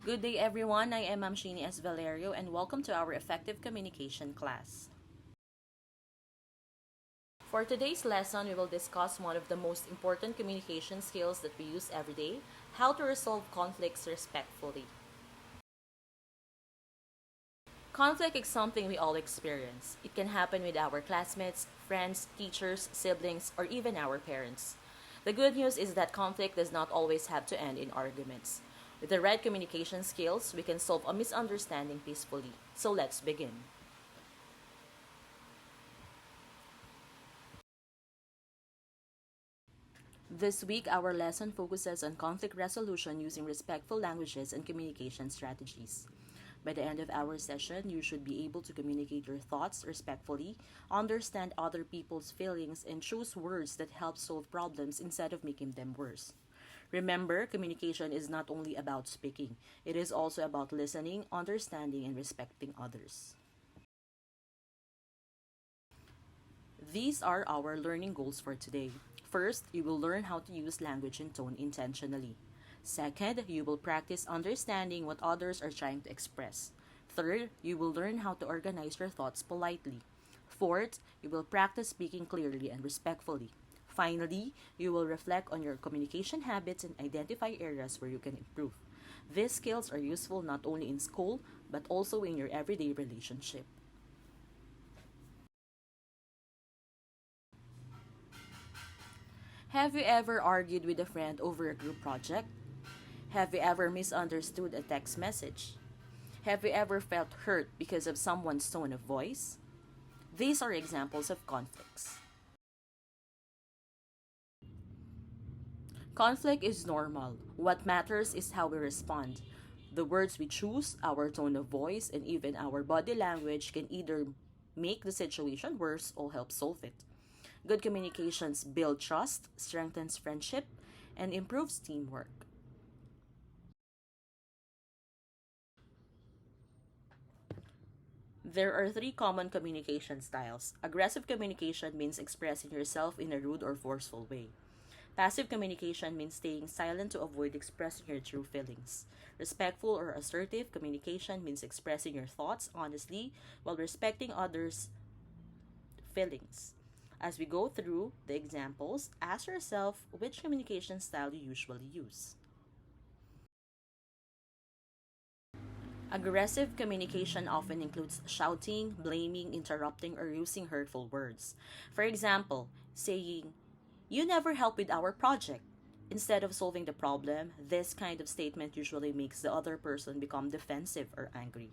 Good day everyone, I am Shennie as Valerio and welcome to our effective communication class. For today's lesson, we will discuss one of the most important communication skills that we use every day, how to resolve conflicts respectfully. Conflict is something we all experience. It can happen with our classmates, friends, teachers, siblings, or even our parents. The good news is that conflict does not always have to end in arguments. With the right communication skills, we can solve a misunderstanding peacefully. So let's begin. This week, our lesson focuses on conflict resolution using respectful languages and communication strategies. By the end of our session, you should be able to communicate your thoughts respectfully, understand other people's feelings, and choose words that help solve problems instead of making them worse. Remember, communication is not only about speaking, it is also about listening, understanding, and respecting others. These are our learning goals for today. First, you will learn how to use language and tone intentionally. Second, you will practice understanding what others are trying to express. Third, you will learn how to organize your thoughts politely. Fourth, you will practice speaking clearly and respectfully. Finally, you will reflect on your communication habits and identify areas where you can improve. These skills are useful not only in school, but also in your everyday relationship. Have you ever argued with a friend over a group project? Have you ever misunderstood a text message? Have you ever felt hurt because of someone's tone of voice? These are examples of conflicts. Conflict is normal. What matters is how we respond. The words we choose, our tone of voice, and even our body language can either make the situation worse or help solve it. Good communications build trust, strengthens friendship, and improves teamwork. There are three common communication styles. Aggressive communication means expressing yourself in a rude or forceful way. Passive communication means staying silent to avoid expressing your true feelings. Respectful or assertive communication means expressing your thoughts honestly while respecting others' feelings. As we go through the examples, ask yourself which communication style you usually use. Aggressive communication often includes shouting, blaming, interrupting, or using hurtful words. For example, saying, "You never help with our project." Instead of solving the problem, this kind of statement usually makes the other person become defensive or angry.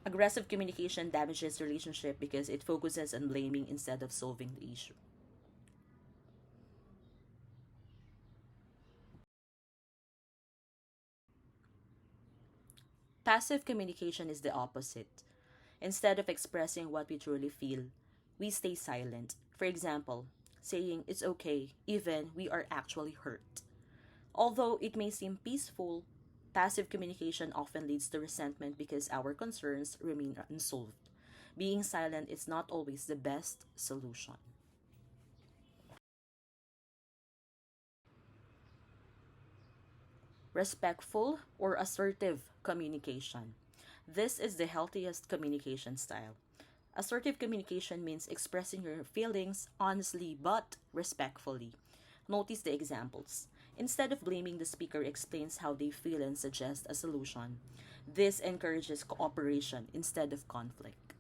Aggressive communication damages relationship because it focuses on blaming instead of solving the issue. Passive communication is the opposite. Instead of expressing what we truly feel, we stay silent. For example, saying it's okay even we are actually hurt. Although it may seem peaceful, passive communication often leads to resentment because our concerns remain unsolved. Being silent is not always the best solution. Respectful or assertive communication. This is the healthiest communication style. Assertive communication means expressing your feelings honestly but respectfully. Notice the examples. Instead of blaming, the speaker explains how they feel and suggests a solution. This encourages cooperation instead of conflict.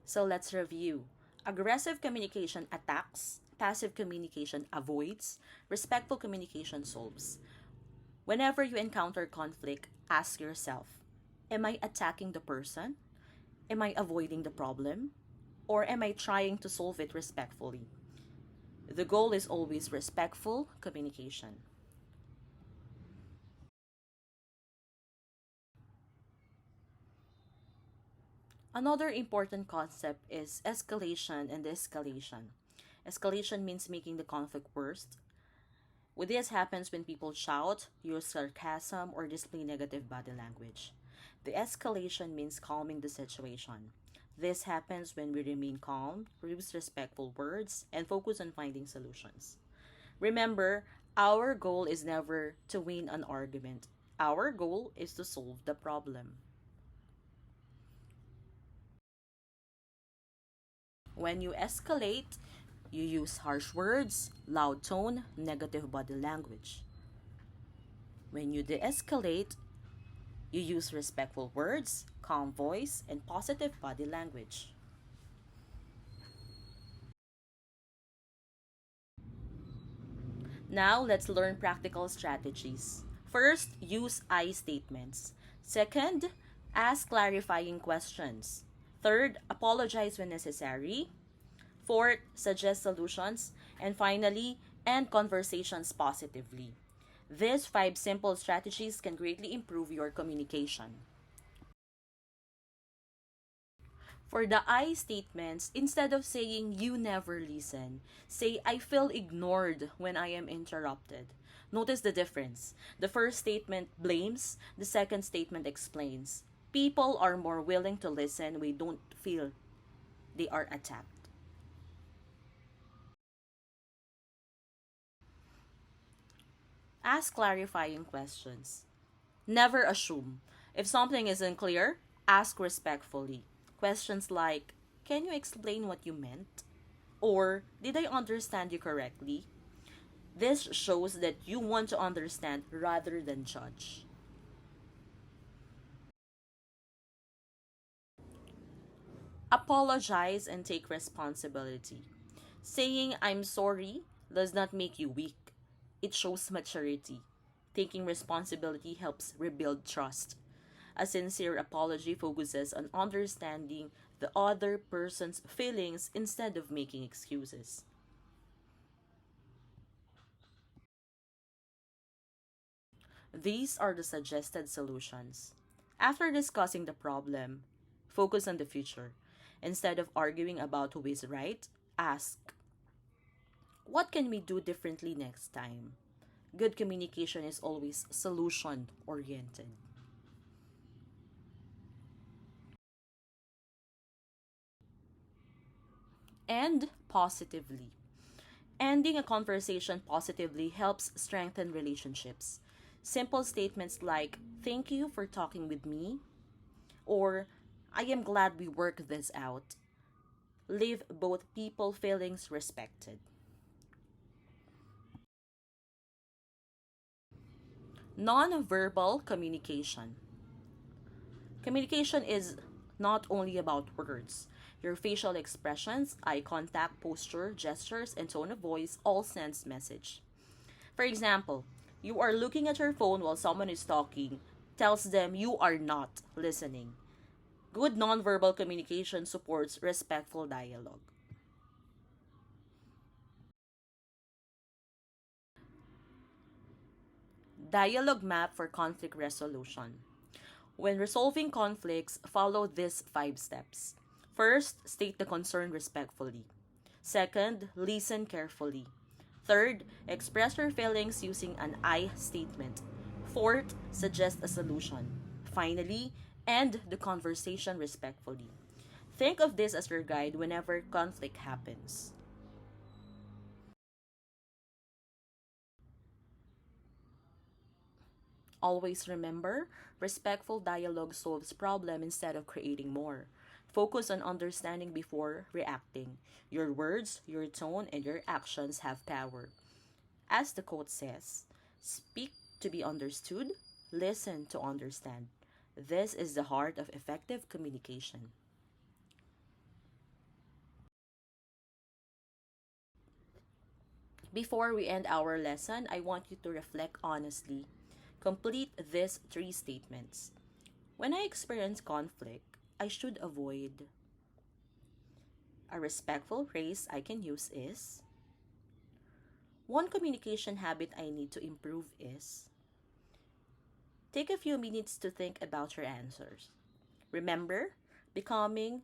So let's review. Aggressive communication attacks, passive communication avoids, respectful communication solves. Whenever you encounter conflict, ask yourself, am I attacking the person? Am I avoiding the problem? Or am I trying to solve it respectfully? The goal is always respectful communication. Another important concept is escalation and de-escalation. Escalation means making the conflict worse. With this happens when people shout, use sarcasm, or display negative body language. The escalation means calming the situation. This happens when we remain calm, use respectful words, and focus on finding solutions. Remember, our goal is never to win an argument. Our goal is to solve the problem. When you escalate, you use harsh words, loud tone, negative body language. When you de escalate, you use respectful words, calm voice, and positive body language. Now, let's learn practical strategies. First, use I statements. Second, ask clarifying questions. Third, apologize when necessary. Fourth, suggest solutions. And finally, end conversations positively. These five simple strategies can greatly improve your communication. For the I statements, instead of saying you never listen, say I feel ignored when I am interrupted. Notice the difference. The first statement blames, the second statement explains. People are more willing to listen when they don't feel they are attacked. Ask clarifying questions. Never assume. If something isn't clear, ask respectfully. Questions like, can you explain what you meant? Or, did I understand you correctly? This shows that you want to understand rather than judge. Apologize and take responsibility. Saying I'm sorry does not make you weak, it shows maturity. Taking responsibility helps rebuild trust. A sincere apology focuses on understanding the other person's feelings instead of making excuses. These are the suggested solutions. After discussing the problem, focus on the future. Instead of arguing about who is right, ask, what can we do differently next time? Good communication is always solution oriented. And positively. Ending a conversation positively helps strengthen relationships. Simple statements like, thank you for talking with me, or I am glad we worked this out, leave both people feelings respected. Non-verbal communication. Communication is not only about words. Your facial expressions, eye contact, posture, gestures, and tone of voice all sends message. For example, you are looking at your phone while someone is talking, tells them you are not listening. Good nonverbal communication supports respectful dialogue. Dialogue map for conflict resolution. When resolving conflicts, follow these five steps. First, state the concern respectfully. Second, listen carefully. Third, express your feelings using an I statement. Fourth, suggest a solution. Finally, end the conversation respectfully. Think of this as your guide whenever conflict happens. Always remember, respectful dialogue solves problem instead of creating more. Focus on understanding before reacting. Your words, your tone, and your actions have power. As the quote says, speak to be understood, listen to understand. This is the heart of effective communication. Before we end our lesson, I want you to reflect honestly. Complete these three statements. When I experience conflict, I should avoid. A respectful phrase I can use is, one communication habit I need to improve is, take a few minutes to think about your answers. Remember, becoming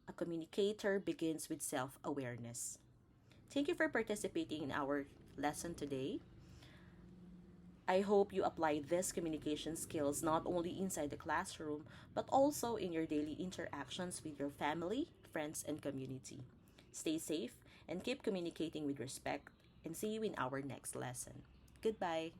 a communicator begins with self awareness. Thank you for participating in our lesson today. I hope you apply these communication skills not only inside the classroom, but also in your daily interactions with your family, friends, and community. Stay safe and keep communicating with respect. and see you in our next lesson. Goodbye.